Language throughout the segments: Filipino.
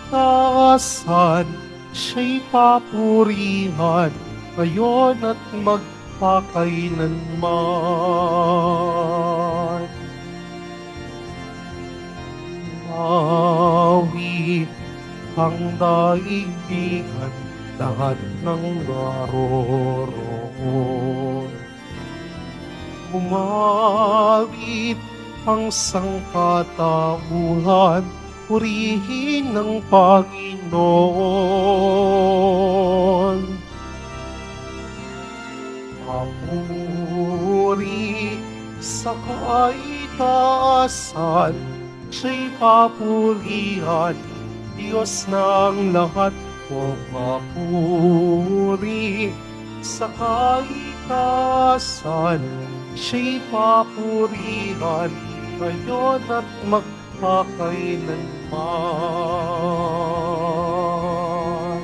kaitaasan, siya'y papurihan, ngayon at magpakailanman. Mawit ang daigdigan, lahat ng naroroon. Umawit ang sangkatauhan, purihin ng Panginoon. Papuri sa kaitaasan, siya'y papurihan, Diyos ng lahat. O papuri sa kaitaasan, siya'y papurihan, ngayon at magpakailanman.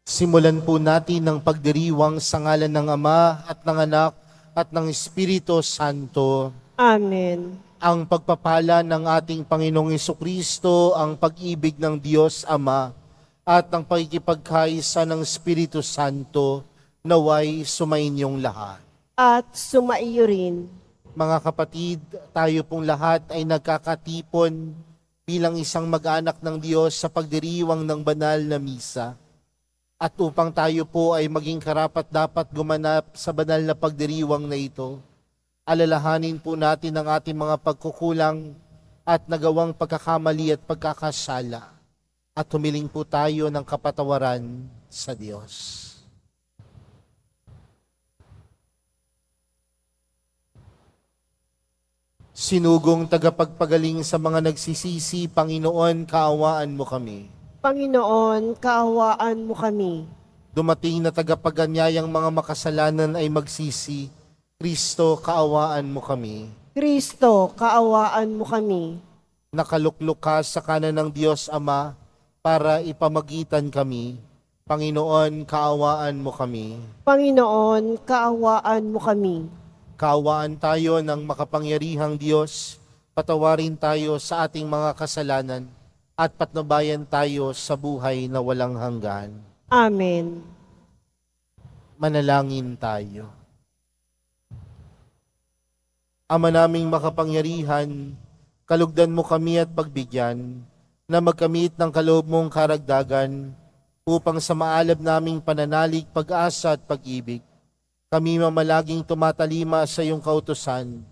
Simulan po natin ang pagdiriwang sa ngalan ng Ama at ng Anak at ng Espiritu Santo. Amen. Ang pagpapala ng ating Panginoong Jesucristo, ang pag-ibig ng Diyos Ama, at ang pagkikipagkaisa ng Espiritu Santo, naway sumainyong lahat. At sumaiyo rin. Mga kapatid, tayo pong lahat ay nagkakatipon bilang isang mag-anak ng Diyos sa pagdiriwang ng banal na misa. At upang tayo po ay maging karapat-dapat gumanap sa banal na pagdiriwang na ito, alalahanin po natin ang ating mga pagkukulang at nagawang pagkakamali at pagkakasala. At humiling po tayo ng kapatawaran sa Diyos. Sinugong tagapagpagaling sa mga nagsisisi, Panginoon, kaawaan mo kami. Panginoon, kaawaan mo kami. Dumating na tagapaganyayang mga makasalanan ay magsisi, Kristo, kaawaan mo kami. Kristo, kaawaan mo kami. Nakaluklok ka sa kanan ng Diyos Ama para ipamagitan kami. Panginoon, kaawaan mo kami. Panginoon, kaawaan mo kami. Kaawaan tayo ng makapangyarihang Diyos, patawarin tayo sa ating mga kasalanan, at patnubayan tayo sa buhay na walang hanggan. Amen. Manalangin tayo. Ama naming makapangyarihan, kalugdan mo kami at pagbigyan, na magkamit ng kaloob mong karagdagan, upang sa maalab naming pananalig, pag-asa at pag-ibig, kami mamalaging tumatalima sa iyong kautusan,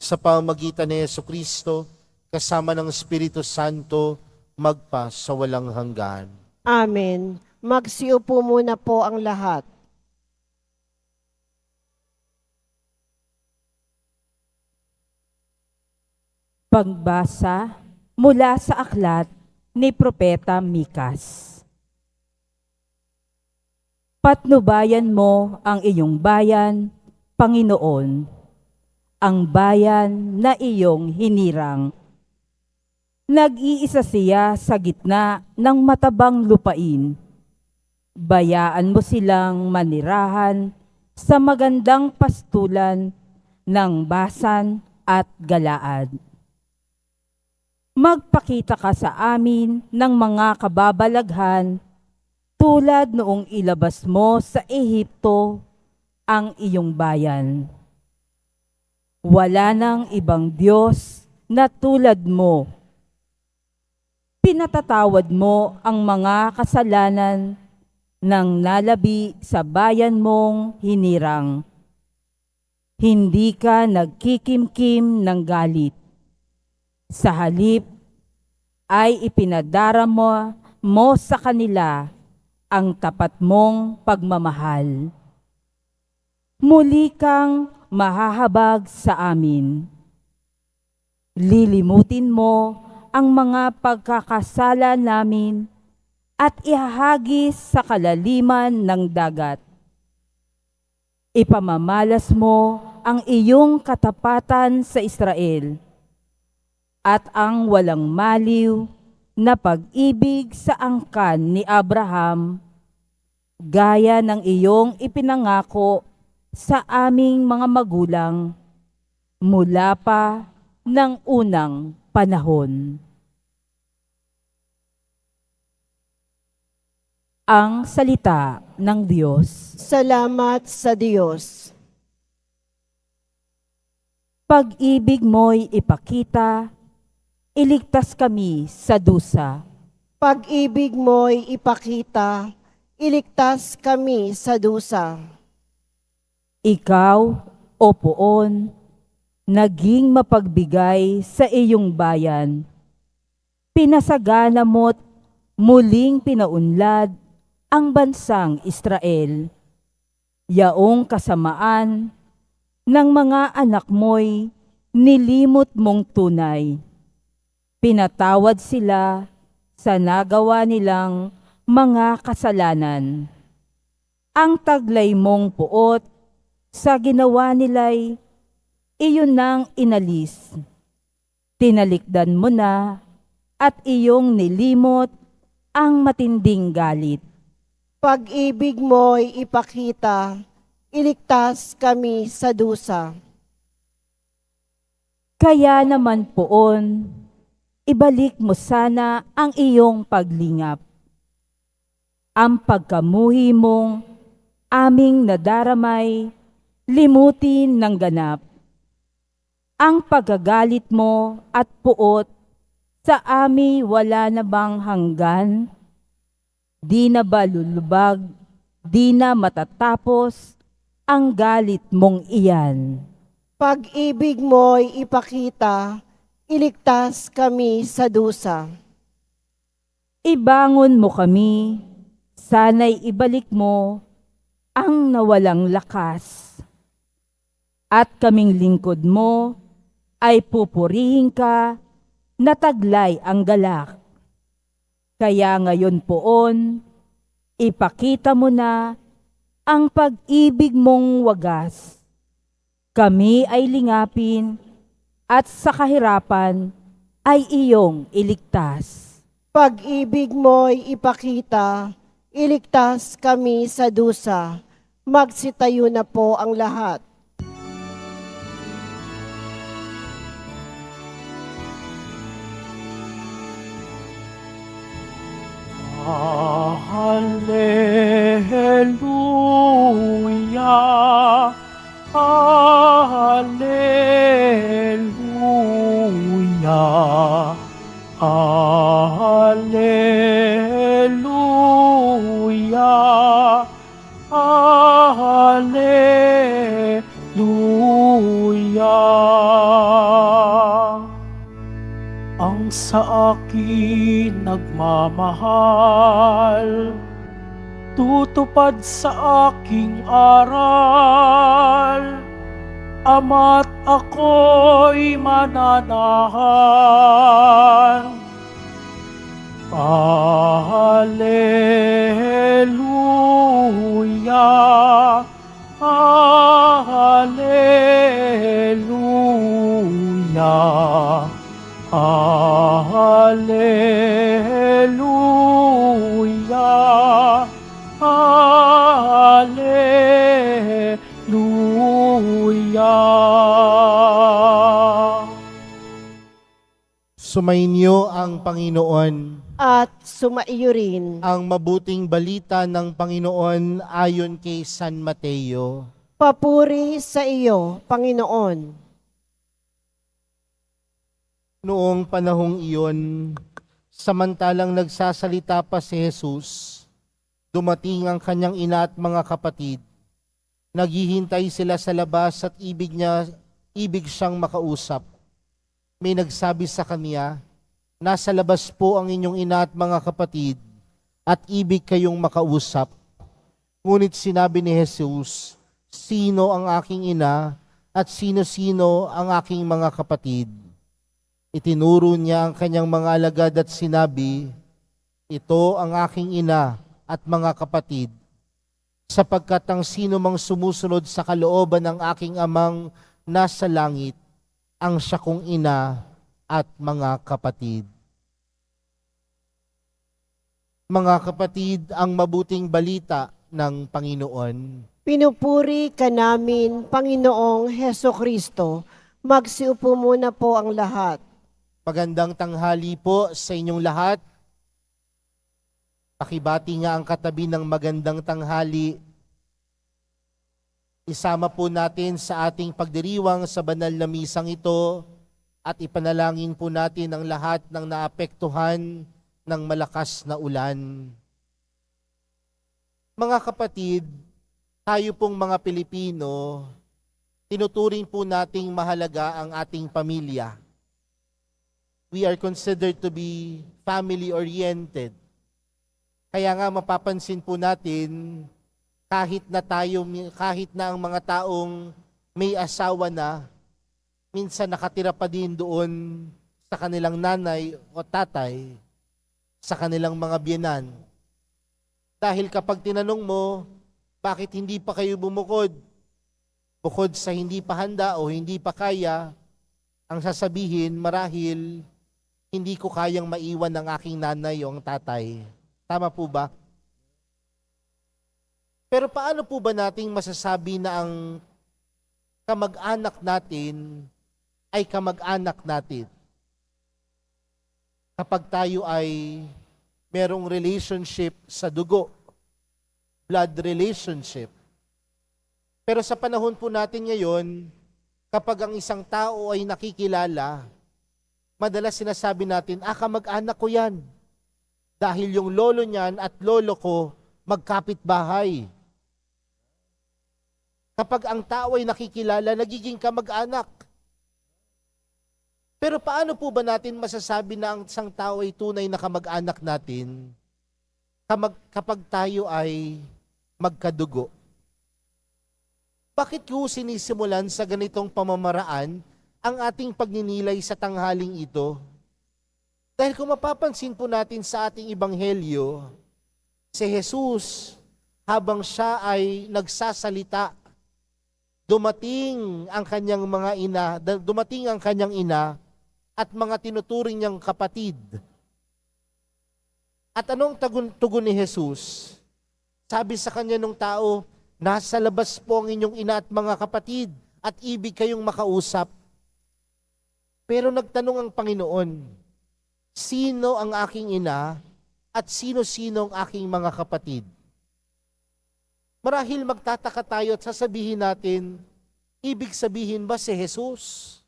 sa pamamagitan ni Jesucristo, kasama ng Espiritu Santo, magpa sa walang hanggan. Amen. Magsiupo muna po ang lahat. Pagbasa mula sa aklat ni Propeta Mikas. Patnubayan mo ang iyong bayan, Panginoon, ang bayan na iyong hinirang. Nag-iisa siya sa gitna ng matabang lupain. Bayaan mo silang manirahan sa magandang pastulan ng Basan at Galaad. Magpakita ka sa amin ng mga kababalaghan tulad noong ilabas mo sa Ehipto ang iyong bayan. Wala nang ibang Diyos na tulad mo. Pinatatawad mo ang mga kasalanan ng nalabi sa bayan mong hinirang. Hindi ka nagkikimkim ng galit. Sa halip ay ipinadarama mo sa kanila ang tapat mong pagmamahal. Muli kang mahahabag sa amin. Lilimutin mo ang mga pagkakasala namin at ihahagis sa kalaliman ng dagat. Ipamamalas mo ang iyong katapatan sa Israel at ang walang maliw na pag-ibig sa angkan ni Abraham, gaya ng iyong ipinangako sa aming mga magulang mula pa ng unang panahon. Ang salita ng Diyos. Salamat sa Diyos. Pag-ibig mo'y ipakita, iligtas kami sa dusa. Pag-ibig mo'y ipakita, iligtas kami sa dusa. Ikaw, o Poon, naging mapagbigay sa iyong bayan. Pinasagana mo't muling pinaunlad ang bansang Israel. Yaong kasamaan ng mga anak mo'y nilimot mong tunay. Pinatawad sila sa nagawa nilang mga kasalanan. Ang taglay mong puot sa ginawa nila'y iyon nang inalis. Tinalikdan mo na at iyong nilimot ang matinding galit. Pag-ibig mo'y ipakita, iligtas kami sa dusa. Kaya naman Poon, ibalik mo sana ang iyong paglingap. Ang pagkamuhi mong aming nadaramay, limutin ng ganap. Ang pagagalit mo at puot sa ami wala na bang hanggan? Di na ba lulubag, di na matatapos ang galit mong iyan? Pag-ibig mo'y ipakita, iligtas kami sa dusa. Ibangon mo kami, sana'y ibalik mo ang nawalang lakas. At kaming lingkod mo ay pupurihin ka na taglay ang galak. Kaya ngayon Poon, ipakita mo na ang pag-ibig mong wagas. Kami ay lingapin at sa kahirapan ay iyong iligtas. Pag-ibig mo'y ipakita, iligtas kami sa dusa. Magsitayo na po ang lahat. Hallelujah, Hallelujah, Hallelujah, Hallelujah. Ang sa akin nagmamahal, tutupad sa aking aral, ama't ako'y mananahan. Hallelujah, Hallelujah, Hallelujah, Hallelujah. Sumainyo ang Panginoon. At sumaiyo rin. Ang mabuting balita ng Panginoon ayon kay San Mateo. Papuri sa iyo, Panginoon. Noong panahong iyon, samantalang nagsasalita pa si Jesus, dumating ang kanyang ina at mga kapatid. Naghihintay sila sa labas at ibig siyang makausap. May nagsabi sa kanya, "Nasa labas po ang inyong ina at mga kapatid at ibig kayong makausap." Ngunit sinabi ni Jesus, "Sino ang aking ina at sino-sino ang aking mga kapatid?" Itinuro niya ang kanyang mga alagad at sinabi, "Ito ang aking ina at mga kapatid, sapagkat ang sino mang sumusunod sa kalooban ng aking amang nasa langit, ang siya kong ina at mga kapatid." Mga kapatid, ang mabuting balita ng Panginoon. Pinupuri ka namin, Panginoong Heso Kristo. Magsiupo muna po ang lahat. Magandang tanghali po sa inyong lahat. Pakibati nga ang katabi ng magandang tanghali. Isama po natin sa ating pagdiriwang sa banal na misang ito at ipanalangin po natin ang lahat ng naapektuhan ng malakas na ulan. Mga kapatid, tayo pong mga Pilipino, tinuturing po nating mahalaga ang ating pamilya. We are considered to be family-oriented. Kaya nga mapapansin po natin, kahit na ang mga taong may asawa na, minsan nakatira pa din doon sa kanilang nanay o tatay, sa kanilang mga biyenan. Dahil kapag tinanong mo, bakit hindi pa kayo bumukod? Bukod sa hindi pa handa o hindi pa kaya, ang sasabihin marahil, hindi ko kayang maiwan ng aking nanay o ang tatay. Tama po ba? Pero paano po ba nating masasabi na ang kamag-anak natin ay kamag-anak natin? Kapag tayo ay merong relationship sa dugo, blood relationship. Pero sa panahon po natin ngayon, kapag ang isang tao ay nakikilala, madalas sinasabi natin, kamag-anak ko yan. Dahil yung lolo niyan at lolo ko, magkapit-bahay. Kapag ang tao ay nakikilala, nagiging kamag-anak. Pero paano po ba natin masasabi na ang isang tao ay tunay na kamag-anak natin kapag tayo ay magkadugo? Bakit ko sinisimulan sa ganitong pamamaraan ang ating pagninilay sa tanghaling ito? Dahil kung mapapansin po natin sa ating ebanghelyo, si Jesus, habang siya ay nagsasalita, dumating ang kanyang ina at mga tinuturing niyang kapatid. At anong tugon ni Jesus? Sabi sa kanya nung tao, nasa labas po ang inyong ina at mga kapatid at ibig kayong makausap. Pero nagtanong ang Panginoon, sino ang aking ina at sino-sino ang aking mga kapatid? Marahil magtataka tayo at sasabihin natin, ibig sabihin ba si Jesus?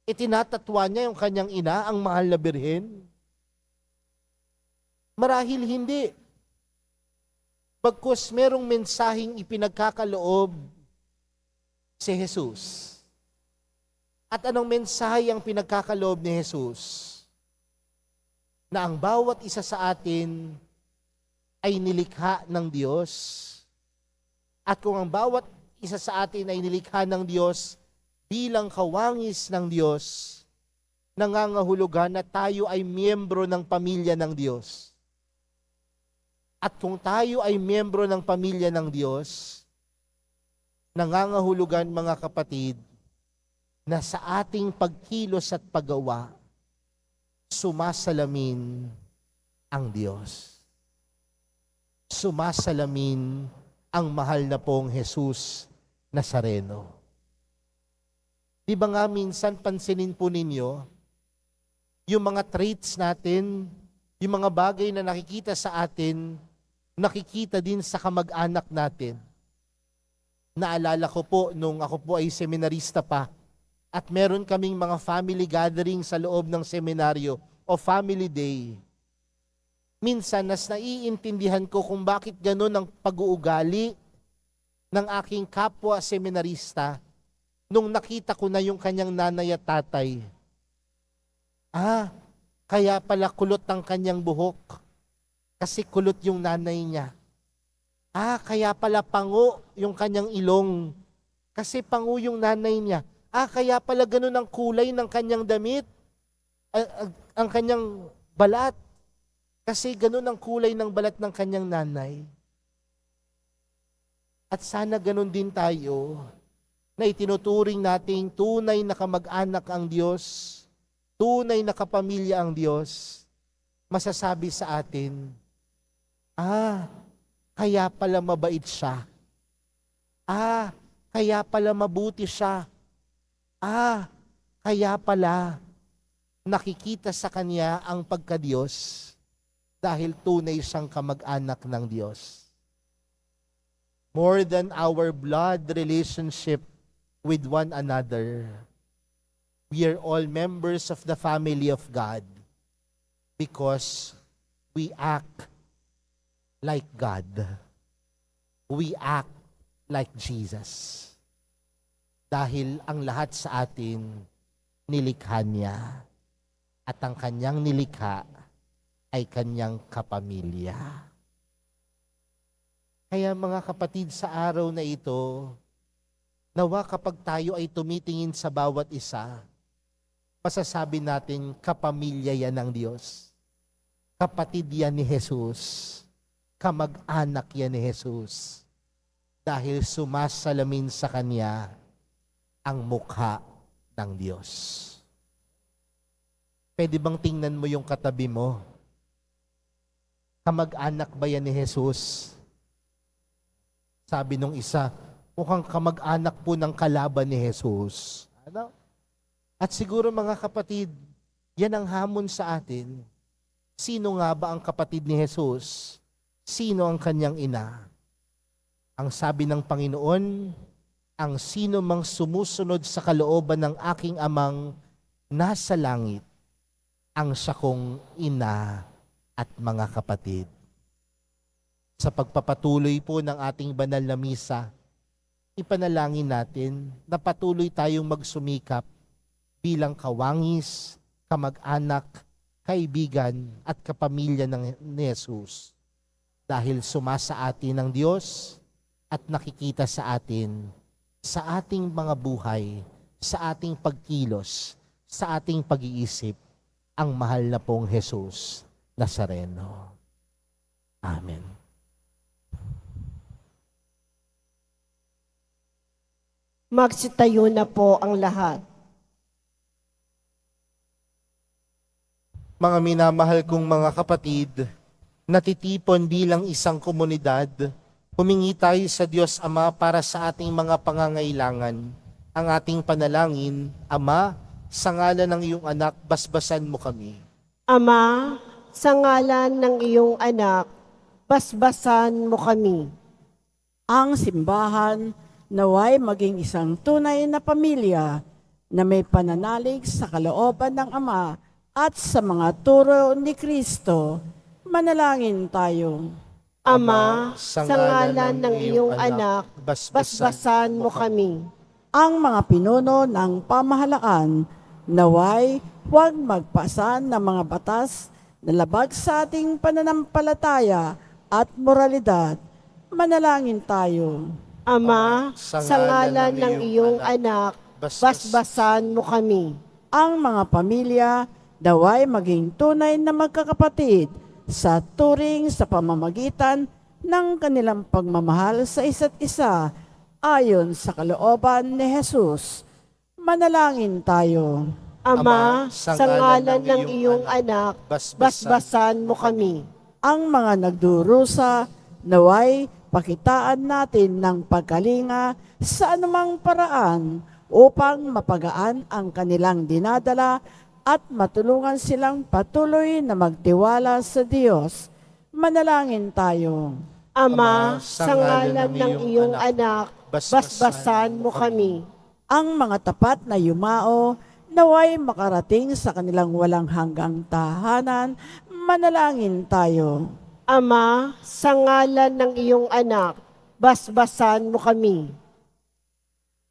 Itinatatwa niya yung kanyang ina, ang mahal na birhen? Marahil hindi. Bagkus merong mensaheng ipinagkakaloob si Jesus. At anong mensahe ang pinagkakaloob ni Jesus? Na ang bawat isa sa atin ay nilikha ng Diyos. At kung ang bawat isa sa atin ay nilikha ng Diyos bilang kawangis ng Diyos, nangangahulugan na tayo ay miyembro ng pamilya ng Diyos. At kung tayo ay miyembro ng pamilya ng Diyos, nangangahulugan mga kapatid, na sa ating pagkilos at paggawa, sumasalamin ang Diyos. Sumasalamin ang mahal na pong Jesus Nazareno. Di ba nga minsan pansinin po ninyo, yung mga traits natin, yung mga bagay na nakikita sa atin, nakikita din sa kamag-anak natin. Naalala ko po nung ako po ay seminarista pa, at meron kaming mga family gathering sa loob ng seminaryo o family day. Minsan, naiintindihan ko kung bakit ganun ang pag-uugali ng aking kapwa seminarista nung nakita ko na yung kanyang nanay at tatay. Kaya pala kulot ang kanyang buhok kasi kulot yung nanay niya. Kaya pala pango yung kanyang ilong kasi pango yung nanay niya. Kaya pala ganun ang kulay ng kanyang damit, ang kanyang balat. Kasi ganun ang kulay ng balat ng kanyang nanay. At sana ganun din tayo, na itinuturing nating tunay na kamag-anak ang Diyos, tunay na kapamilya ang Diyos, masasabi sa atin, kaya pala mabait siya. Kaya pala mabuti siya. Kaya pala nakikita sa kanya ang pagka-Diyos dahil tunay siyang kamag-anak ng Diyos. More than our blood relationship with one another, we are all members of the family of God because we act like God. We act like Jesus. Dahil ang lahat sa atin, nilikha niya. At ang kanyang nilikha ay kanyang kapamilya. Kaya mga kapatid, sa araw na ito, nawa kapag tayo ay tumitingin sa bawat isa, masasabi natin, kapamilya yan ng Diyos. Kapatid yan ni Jesus. Kamag-anak yan ni Jesus. Dahil sumasalamin sa Kanya ang mukha ng Diyos. Pwede bang tingnan mo yung katabi mo? Kamag-anak ba yan ni Jesus? Sabi nung isa, mukhang kamag-anak po ng kalaban ni Jesus. Ano? At siguro mga kapatid, yan ang hamon sa atin. Sino nga ba ang kapatid ni Jesus? Sino ang kanyang ina? Ang sabi ng Panginoon, ang sino mang sumusunod sa kalooban ng aking amang nasa langit, ang siya kong ina at mga kapatid. Sa pagpapatuloy po ng ating banal na misa, ipanalangin natin na patuloy tayong magsumikap bilang kawangis, kamag-anak, kaibigan at kapamilya ni Jesus. Dahil sumasa atin ng Diyos at nakikita sa atin, sa ating mga buhay, sa ating pagkilos, sa ating pag-iisip, ang mahal na pong Jesus Nazareno. Amen. Magsitayo na po ang lahat. Mga minamahal kong mga kapatid, natitipon bilang isang komunidad, humingi tayo sa Diyos Ama para sa ating mga pangangailangan. Ang ating panalangin, Ama, sa ngalan ng iyong anak, basbasan mo kami. Ama, sa ngalan ng iyong anak, basbasan mo kami. Ang simbahan naway maging isang tunay na pamilya na may pananalig sa kalooban ng Ama at sa mga turo ni Kristo. Manalangin tayo. Ama, sa ngalan ng iyong anak, basbasan mo kami. Ang mga pinuno ng pamahalaan naway huwag magpasan ng mga batas na labag sa ating pananampalataya at moralidad. Manalangin tayo. Ama, sa ngalan ng iyong anak, basbasan mo kami. Ang mga pamilya naway maging tunay na magkakapatid sa turing sa pamamagitan ng kanilang pagmamahal sa isa't isa ayon sa kalooban ni Jesus. Manalangin tayo. Ama, sa ngalan ng iyong anak, basbasan mo kami. Ang mga nagdurusa naway pakitaan natin ng pagkalinga sa anumang paraan upang mapagaan ang kanilang dinadala at matulungan silang patuloy na magtiwala sa Diyos. Manalangin tayo. Ama, sa ngalan ng iyong anak, basbasan mo kami. Ang mga tapat na yumao naway makarating sa kanilang walang hanggang tahanan. Manalangin tayo. Ama, sa ngalan ng iyong anak, basbasan mo kami.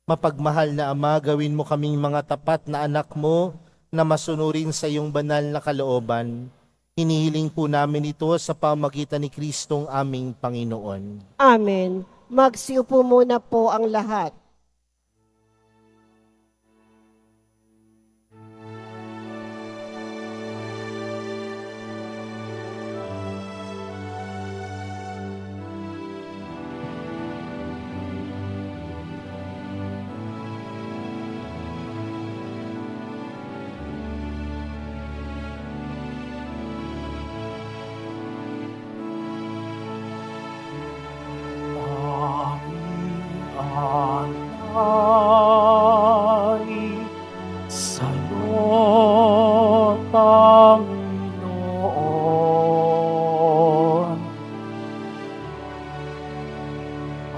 Mapagmahal na Ama, gawin mo kaming mga tapat na anak mo na masunurin sa iyong banal na kalooban. Hinihiling po namin ito sa pamagitan ni Kristong aming Panginoon. Amen. Magsiupo muna po ang lahat. Amen. Panginoon.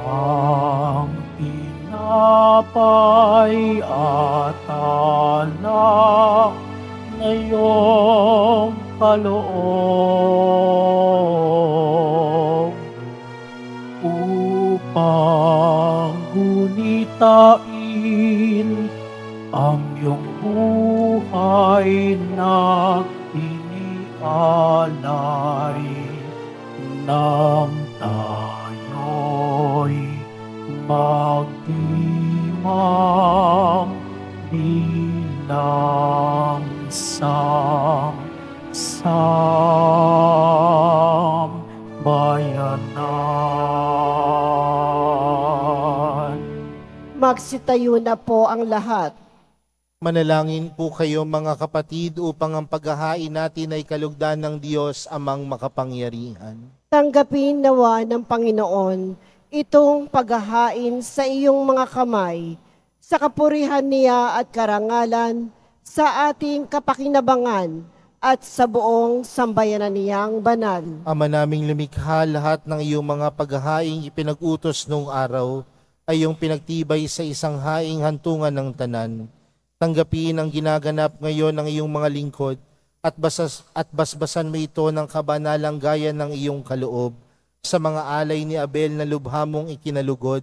Ang tinapay at alak na iyong kaloob upang gunitain ang iyong buhay na inialay nang tayo'y magdiwang bilang isang sambayanan. Magsitayo na po ang lahat. Manalangin po kayo mga kapatid upang ang paghahain natin ay kalugdan ng Diyos amang makapangyarihan. Tanggapin nawa ng Panginoon itong paghahain sa iyong mga kamay, sa kapurihan niya at karangalan, sa ating kapakinabangan at sa buong sambayanan niyang banal. Ama naming lumikha, lahat ng iyong mga paghahaing ipinag-utos nung araw ay iyong pinagtibay sa isang haing hantungan ng tanan. Tanggapin ang ginaganap ngayon ng iyong mga lingkod at basbasan mo ito ng kabanalang gaya ng iyong kaloob sa mga alay ni Abel na lubha mong ikinalugod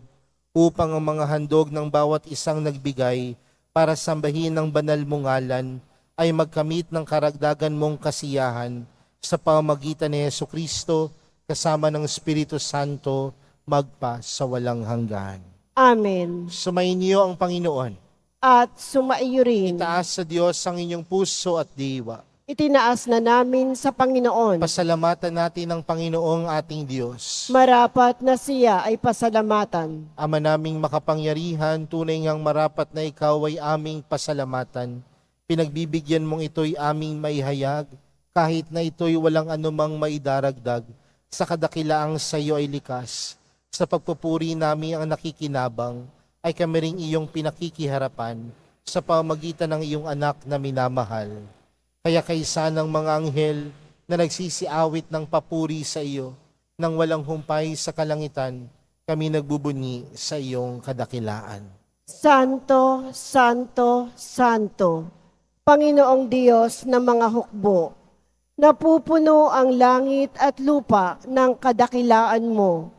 upang ang mga handog ng bawat isang nagbigay para sambahin ng banal mong ngalan ay magkamit ng karagdagan mong kasiyahan sa pamamagitan ni Jesucristo kasama ng Espiritu Santo magpa sa walang hanggan. Amen. Sumainyo ang Panginoon. At sumaiyo rin. Itaas sa Diyos ang inyong puso at diwa. Itinaas na namin sa Panginoon. Pasalamatan natin ang Panginoong ating Diyos. Marapat na siya ay pasalamatan. Ama naming makapangyarihan, tunay ngang marapat na ikaw ay aming pasalamatan. Pinagbibigyan mong ito'y aming maihayag, kahit na ito'y walang anumang maidaragdag. Sa kadakilaang sa iyo ay likas. Sa pagpupuri namin ang nakikinabang, ay kami ring iyong pinakikiharapan sa pamagitan ng iyong anak na minamahal. Kaya kaysa ng mga anghel na nagsisiawit ng papuri sa iyo, nang walang humpay sa kalangitan, kami nagbubunyi sa iyong kadakilaan. Santo, Santo, Santo, Panginoong Diyos ng mga hukbo, napupuno ang langit at lupa ng kadakilaan mo.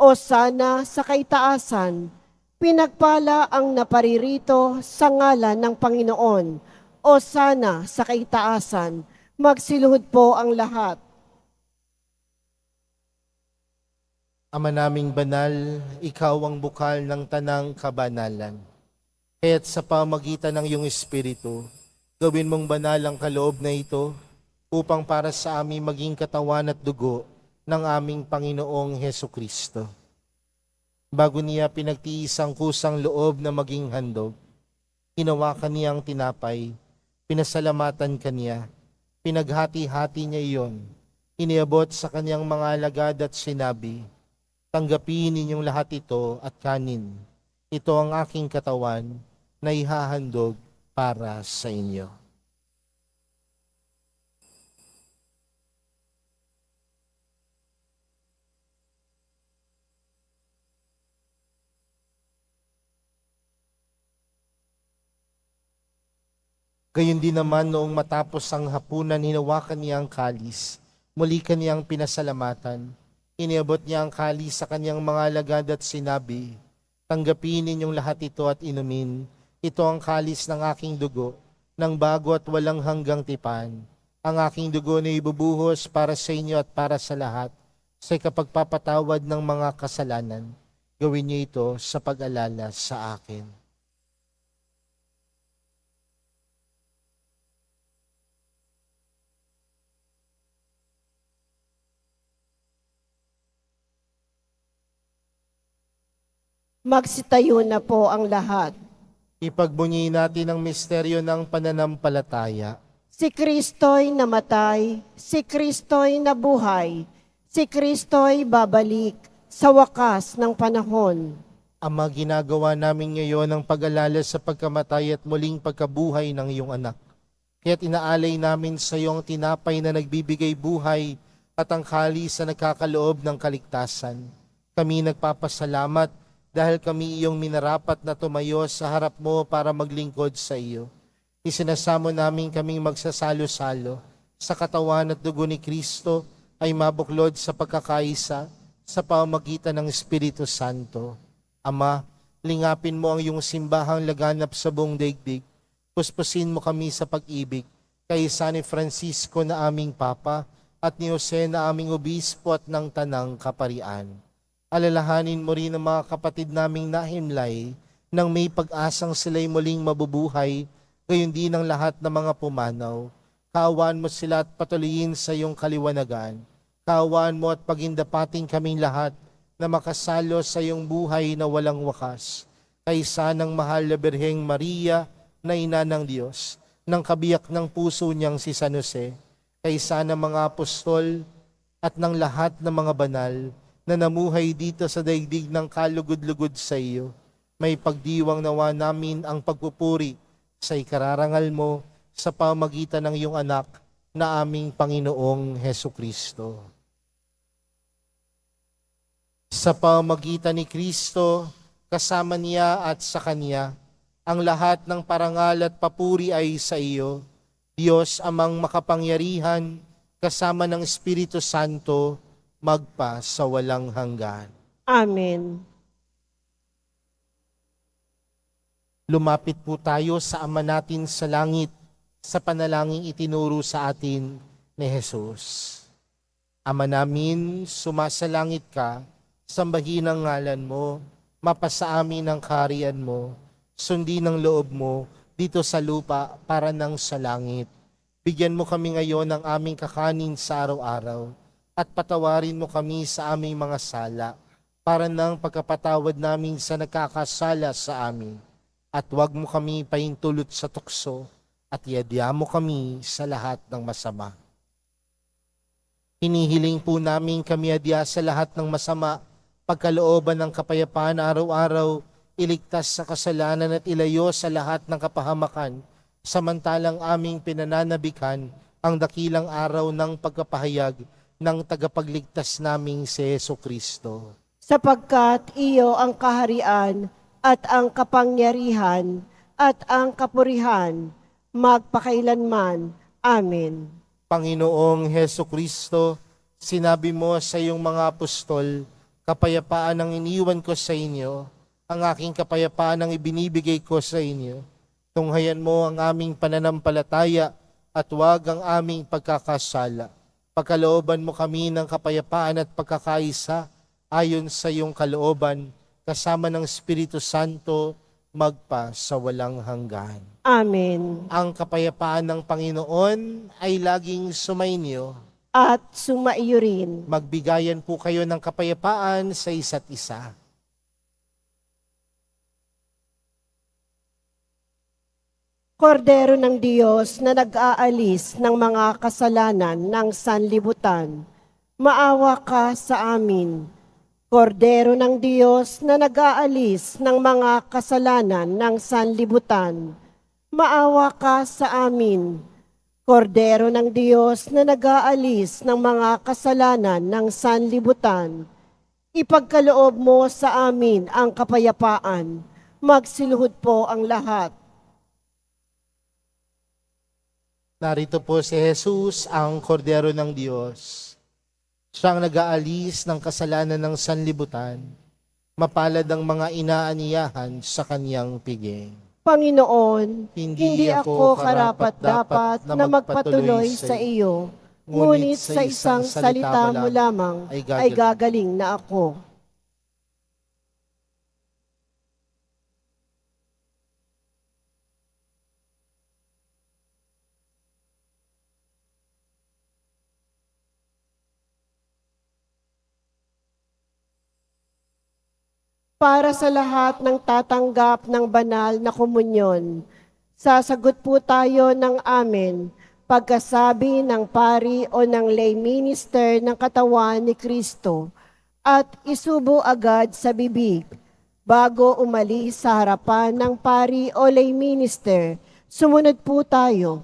O sana sa kaitaasan, pinagpala ang naparirito sa ngalan ng Panginoon. O sana sa kaitaasan, magsiluhod po ang lahat. Ama naming banal, ikaw ang bukal ng tanang kabanalan. Kaya't sa pamagitan ng iyong Espiritu, gawin mong banal ang kaloob na ito upang para sa aming maging katawan at dugo ng aming Panginoong Hesukristo. Bago niya pinagtiis ang kusang loob na maging handog, hinawakan niya ang tinapay, pinasalamatan kaniya, pinaghati-hati niya iyon, iniabot sa kanyang mga alagad at sinabi, tanggapin ninyong lahat ito at kanin. Ito ang aking katawan na ihahandog para sa inyo. Gayun din naman noong matapos ang hapunan, hinawakan niya ang kalis. Muli kaniyang pinasalamatan. Iniabot niya ang kalis sa kanyang mga alagad at sinabi, tanggapin ninyong lahat ito at inumin. Ito ang kalis ng aking dugo, ng bago at walang hanggang tipan. Ang aking dugo na ibubuhos para sa inyo at para sa lahat, sa kapagpapatawad ng mga kasalanan. Gawin niyo ito sa pag-alala sa akin. Magsitayo na po ang lahat. Ipagbunyi natin ang misteryo ng pananampalataya. Si Kristo'y namatay, si Kristo'y nabuhay, si Kristo'y babalik sa wakas ng panahon. Ama, ginagawa namin ngayon ang pag-alala sa pagkamatay at muling pagkabuhay ng iyong anak. Kaya't inaalay namin sa iyo ang tinapay na nagbibigay buhay at ang kalis na nagkakaloob ng kaligtasan. Kami nagpapasalamat dahil kami iyong minarapat na tumayo sa harap mo para maglingkod sa iyo. Isinasamo namin kaming magsasalo-salo sa katawan at dugo ni Kristo ay mabuklod sa pagkakaisa sa pamamagitan ng Espiritu Santo. Ama, lingapin mo ang iyong simbahang laganap sa buong daigdig. Puspusin mo kami sa pag-ibig kay San Francisco na aming Papa at ni Jose na aming Obispo at ng Tanang Kaparian. Alalahanin mo rin ang mga kapatid naming nahimlay nang may pag-asang sila'y muling mabubuhay, gayon din ang lahat ng mga pumanaw. Kaawaan mo sila at patuloyin sa iyong kaliwanagan. Kaawaan mo at pagindapating kaming lahat na makasalo sa iyong buhay na walang wakas. Kaysa ng mahal na Birheng Maria, na ina ng Diyos, ng kabiyak ng puso niyang si San Jose, kaysa ng mga apostol at ng lahat ng mga banal na namuhay dito sa daigdig ng kalugod-lugod sa iyo, may pagdiwang nawa namin ang pagpupuri sa ikararangal mo sa pamagitan ng iyong anak na aming Panginoong Heso Kristo. Sa pamagitan ni Kristo, kasama niya at sa Kanya, ang lahat ng parangal at papuri ay sa iyo, Diyos amang makapangyarihan, kasama ng Espiritu Santo, magpa sa walang hanggan. Amen. Lumapit po tayo sa Ama natin sa langit, sa panalangin itinuro sa atin ni Jesus. Ama namin, sumasalangit ka, sambahin ang ngalan mo, mapasa amin ang kaharian mo, sundin ang loob mo dito sa lupa para nang sa langit. Bigyan mo kami ngayon ng aming kakanin sa araw-araw at patawarin mo kami sa aming mga sala para nang pagkapatawad namin sa nagkakasala sa amin. At huwag mo kami paintulot sa tukso at iadya mo kami sa lahat ng masama. Hinihiling po namin kami adya sa lahat ng masama, pagkalooban ng kapayapaan araw-araw, iligtas sa kasalanan at ilayo sa lahat ng kapahamakan, samantalang aming pinananabikan ang dakilang araw ng pagkapahayag ng tagapagligtas naming si Heso Kristo. Sapagkat iyo ang kaharian at ang kapangyarihan at ang kapurihan magpakailanman. Amen. Panginoong Heso Kristo, sinabi mo sa iyong mga apostol, kapayapaan ang iniwan ko sa inyo, ang aking kapayapaan ang ibinibigay ko sa inyo. Tunghayan mo ang aming pananampalataya at huwag ang aming pagkakasala. Pagkalooban mo kami ng kapayapaan at pagkakaisa ayon sa iyong kalooban, kasama ng Espiritu Santo, magpa sa walang hanggan. Amen. Ang kapayapaan ng Panginoon ay laging sumainyo. At sumaiyo rin. Magbigayan po kayo ng kapayapaan sa isa't isa. Kordero ng Diyos na nag-aalis ng mga kasalanan ng sanlibutan, maawa ka sa amin. Kordero ng Diyos na nag-aalis ng mga kasalanan ng sanlibutan, maawa ka sa amin. Kordero ng Diyos na nag-aalis ng mga kasalanan ng sanlibutan, ipagkaloob mo sa amin ang kapayapaan. Magsiluhod po ang lahat. Narito po si Jesus, ang Kordero ng Diyos. Siyang nag-aalis ng kasalanan ng sanlibutan. Mapalad ang mga inaaniyahan sa kanyang piging. Panginoon, hindi ako karapat-dapat na magpatuloy sa iyo, ngunit sa isang salita mo lamang ay gagaling na ako. Para sa lahat ng tatanggap ng banal na komunyon, sasagot po tayo ng amen pagkasabi ng pari o ng lay minister ng katawan ni Kristo at isubo agad sa bibig bago umalis sa harapan ng pari o lay minister. Sumunod po tayo.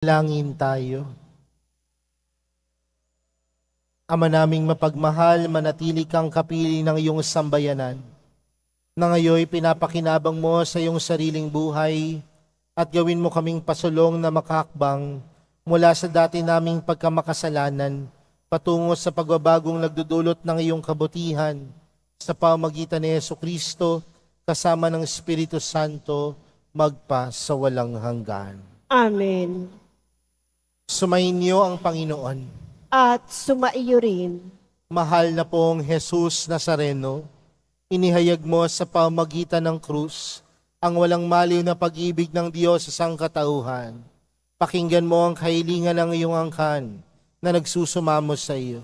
Langin tayo. Ama naming mapagmahal, manatili kang kapili ng iyong sambayanan, na ngayon pinapakinabang mo sa iyong sariling buhay at gawin mo kaming pasulong na makahakbang mula sa dati naming pagkamakasalanan patungo sa pagbabagong nagdudulot ng iyong kabutihan sa pamamagitan ni Jesucristo kasama ng Espiritu Santo magpa sa walang hanggan. Amen. Sumainyo ang Panginoon. At sumaiyo rin. Mahal na pong Jesus Nazareno, inihayag mo sa pamamagitan ng krus ang walang maliw na pag-ibig ng Diyos sa sangkatauhan. Pakinggan mo ang kahilingan ng iyong angkan na nagsusumamo sa iyo.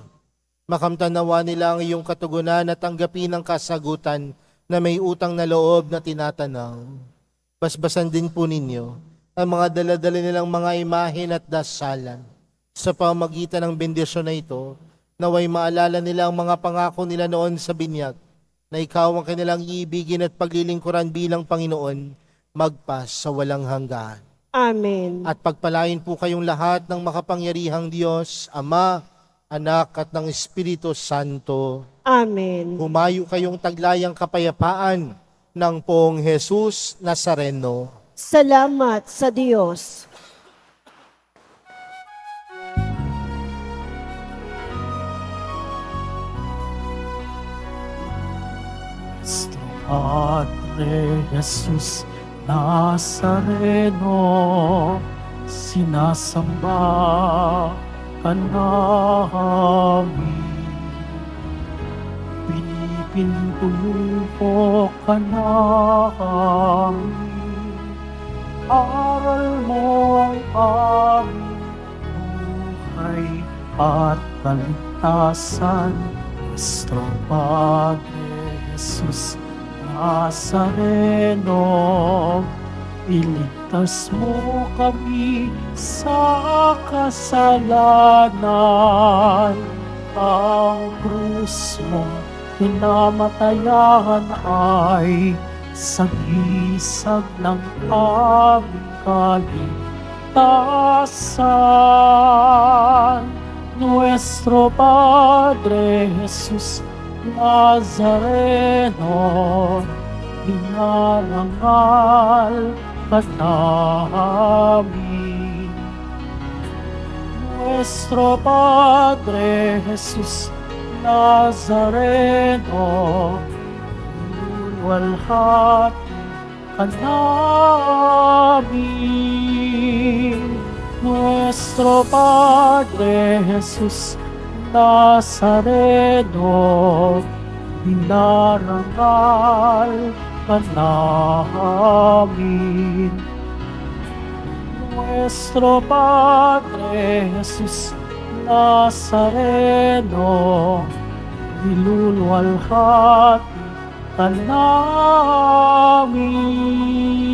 Makamtanawa nila ang iyong katugunan at tanggapin ang kasagutan na may utang na loob na tinatanaw. Basbasan din po ninyo ang mga daladala nilang mga imahen at dasalan. Sa pamamagitan ng bendisyon na ito, naway maalala nila ang mga pangako nila noon sa binyag, na ikaw ang kanilang iibigin at paglilingkuran bilang Panginoon, magpas sa walang hanggan. Amen. At pagpalain po kayong lahat ng makapangyarihang Diyos, Ama, Anak at ng Espiritu Santo. Amen. Humayo kayong taglayang kapayapaan ng Poong Jesus Nazareno. Salamat sa Diyos. Nuestro Padre Jesus Nazareno, sinasamba ka namin. Pinipintuho ka namin. Aral mo ang aming buhay at kaligtasan. Nuestro Padre Jesus Nazareno, iligtas mo kami sa kasalanan. Ang krus mo pinamatayan ay sagisag ng aming kaligtasan. Nuestro Padre Jesus Nazareno, dinarangal ka namin. Nuestro Padre Jesus Nazareno, luwalhati ka namin. Nuestro Padre Jesus Nazareno, dinarangal ka namin. Nuestro Padre Jesus Nazareno, niluluwalhati ka namin.